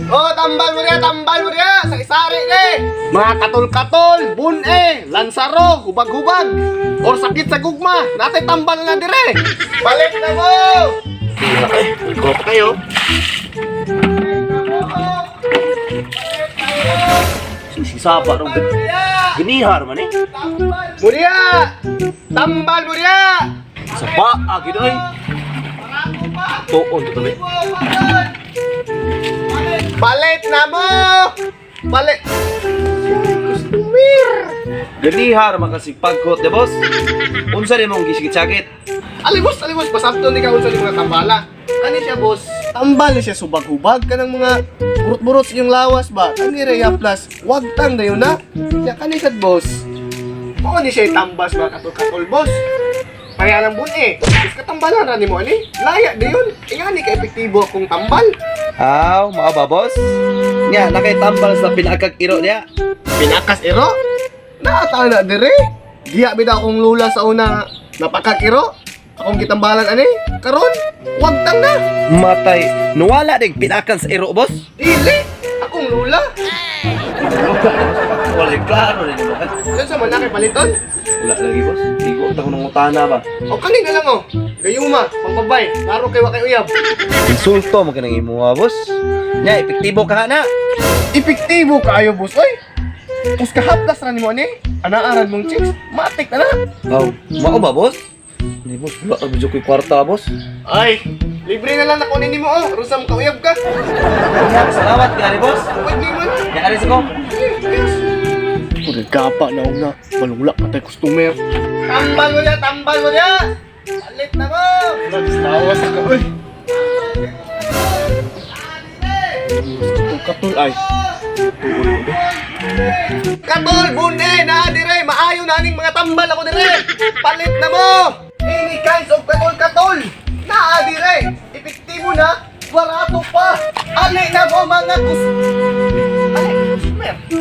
Oh, tambal mo riya, sa isari ni. Mga katol-katol, bun-e, lansaro, hubag-hubag, or sakit sa gugma, natay tambal na dire. Balik na mo! Ikaw pa kayo. Sisaba rin. Ginihar man eh. Muriya! Tambal muriya! Sa paa, ginoy. Tuon to tabi. Balik na mo! Balik! Customer! Ginihar makasipagkot de boss. Unsa rin mong gisigit-sakit? Alimos, pasabto ni ka sa mga tambala. Kani siya, boss? Tambal siya subag-hubag ka ng mga burot-burot sa iyong lawas ba? Kani Rhea Plus, wag tang dayon na. Ya kani siya, boss. Oo ni siya tambas ba katol-katol, boss. Kaya lang bun eh. Is katambalan ra nimo ani. Laya dayon. Ingani ka epektibo kung tambal. Aw, mao ba boss? Nya nakay tambal sa pinakag iro niya. Pinakas iro. Naata na dire. Giya bida akong lula sa una napakakiro. Akong kitambalan ani. Karon, wag tang na. Matay, nuwala ding pinakan sa iro boss. Dili. Akong lula. Wala klaro rin mo. Yan sa manakay paliton. Wala lagi boss. Igo ta ko ng utana ba. O kanin na lang oh. Gayuma, pangpabay. Laro kay wa kay uyab. Insulto mo kanang imo boss. Nya epektibo ka na. Epektibo kaayo, boss. Oy. Kus kahaplas ra nimo ani. Anaaran mong chicks. Matik na na. Aw, mao ba boss? Ni boss, wala ka medyo ko'y kwarta boss. Ay, libre na lang na kunin nimo oh. Rusam ka uyab ka. Nya, salamat gani boss. Pwede man. Ya alis ko. Yes. Udah gapa na una. Balungla patay customer. Tambal mo niya. Palit na mo. Nagtawas ka oy. Katul ay. Katul bune na dire. Maayo na ning mga tambal ako dire. Palit na mo. Any kinds of katol. Na dire. Epektibo na. Barato pa. Ali na mo mga customer.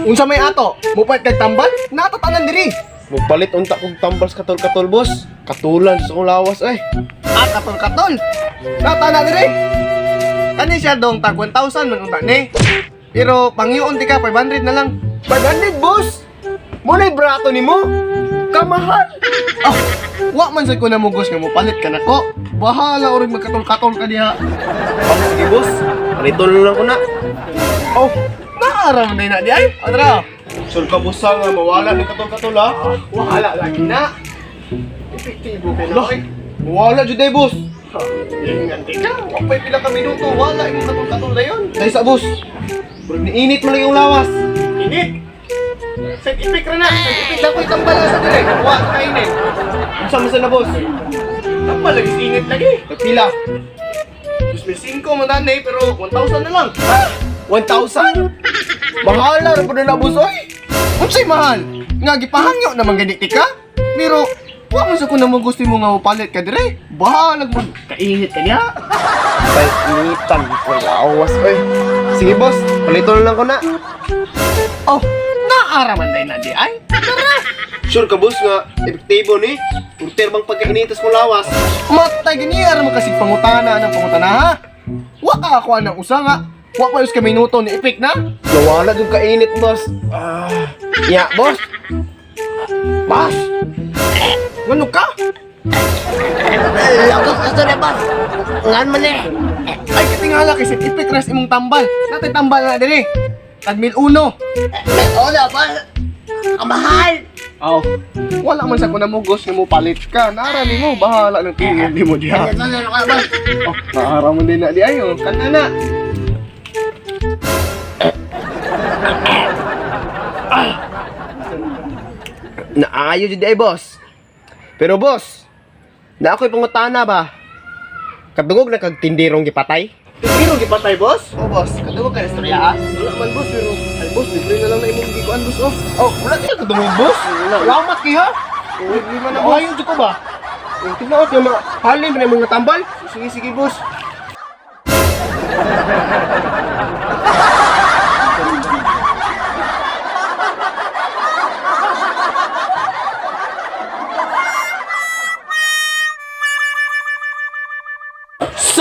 Unsa may ato? Mupait kay tambal? Natatanan diri. Mupalit unta kog tambal sa katol-katol, boss. Katulan sa kong lawas ay. Ah, katol-katol. Natana diri. Kani siya dong tag 1,000 man unta ni. Pero pangyoon di ka 500 na lang. 500, boss. Mulay brato nimo. Kamahal. Ah, wa man sa ko na mugos nga mo palit ka nako. Bahala orig magkatol-katol ka diha. Ano sige boss? Paliton lang ko na. Oh, naaram na di ay. Adra. Sul ka busa nga mawala ni katol-katol ha. Wala lagi na. Epektibo ka na. Wala jud day, boss. Ingat ka. Wa pa pila ka minuto wala yung katol-katol na yon. Dai sa boss. Pero niinit mo lang yung lawas. Init. Set ipik ra na. Set ipik na ko itambal sa dire. Wa ka init. Unsa man na, boss? Tambal lagi init lagi. Pila. 2,500 man danay pero 1,000 na lang. 1,000? Mahal na po na boss oy. Unsay mahal? Nga gipahangyo naman ganiti ka? Pero wa man sa ko namang gusto mo nga mapalit ka dire. Bahalag mo kainit ka niya. Ay, initan ko lawas oy. Sige boss, paliton lang ko na. Oh, naaraman day na di ay. Tara. Sure ka boss nga epektibo ni. Urter bang pagkainitas mo lawas. Matay giniyar mo kasi pangutana ng pangutana ha. Wa ka ako ng usa nga. Wa pa yus ka minuto ni ipik na. Nawala dun kainit, boss. Ya, boss. Boss. Ngano ka? Lagos ka sa boss. Ngan man eh. Ay, katingala kasi ipik ras imong tambal. Natay tambal na diri. Tag 1,001. Ola pa. Kamahal. Aw. Wala man sa ko namugos nga mo palit ka. Nara nimo bahala ng tingin nimo diha. Ano ka boss? Oh, naara man din na di ayo. Kana na. Naayo jud ay boss. Pero boss, na ako'y pangutana ba? Kadungog na kag tindirong gipatay? Tindirong gipatay, boss? Oh, boss. Kadungog ka istorya, ha? Wala man, boss. Pero, ay, boss, libre na lang na imong gikuan, boss, oh. Oh, wala ka kadungog, boss. Salamat kayo, oh, libre man na, boss. Ayaw dyan ko ba? Tignan ko, yung mga halin na mga tambal. Sige, sige, boss.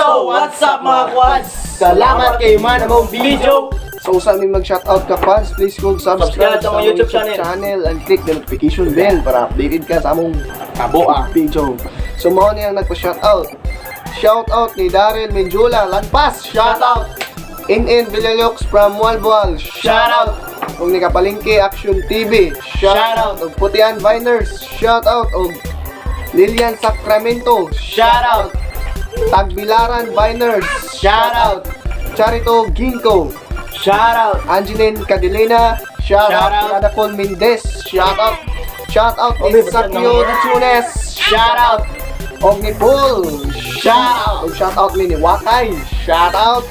So, what's up mga quads? Salamat kay man among video. So sa aming mag-shoutout ka fans, please kung subscribe Subscribe sa among YouTube channel and click the notification bell para updated ka sa among video. So mao niyang nagpa-shoutout. Shoutout ni Daryl Menjula, Lanpas, shoutout. In Villalux from Walbual, shoutout. Kung ni Kapalingke Action TV, shoutout. Og Putian Viners, shoutout. Og Lilian Sacramento, shoutout. Tagbilaran Viners, shoutout. Charito Ginko, shoutout. Angeline Cadilena, shoutout. Anacol Mendez, shoutout. Shoutout ni Sakyo Tunes, shoutout. Og ni Paul, shoutout. Og shoutout ni Wakay, shoutout.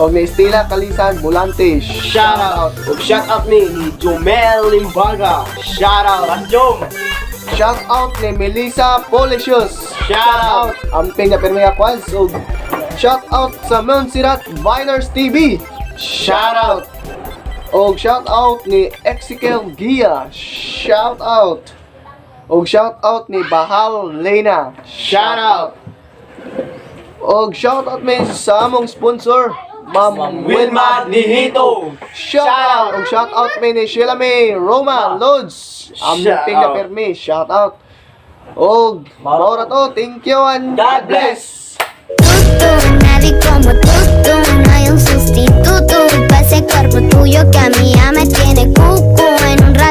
Og ni Estela Kalisan Volante, shoutout. Og shout out ni Jomel Limbaga. Shout out Anjong. Shoutout ni Melissa Policious, shoutout. Amping na Permea Quals. Og shoutout sa Montserrat Viners TV, shoutout. Og shoutout ni Ezekiel Gia, shoutout. Og shoutout ni Bahal Lena, shoutout. Og shoutout mi sa among sponsor, Ma'am Wilma Dihito. Shoutout! Og shoutout mi ni Sheila May Roma Lods. Amping na Permi, shoutout. Og maura to, thank you and God bless! Tú, nadie como tú, no hay un sustituto para ese cuerpo tuyo que a mí ya me tiene cucu en un rato.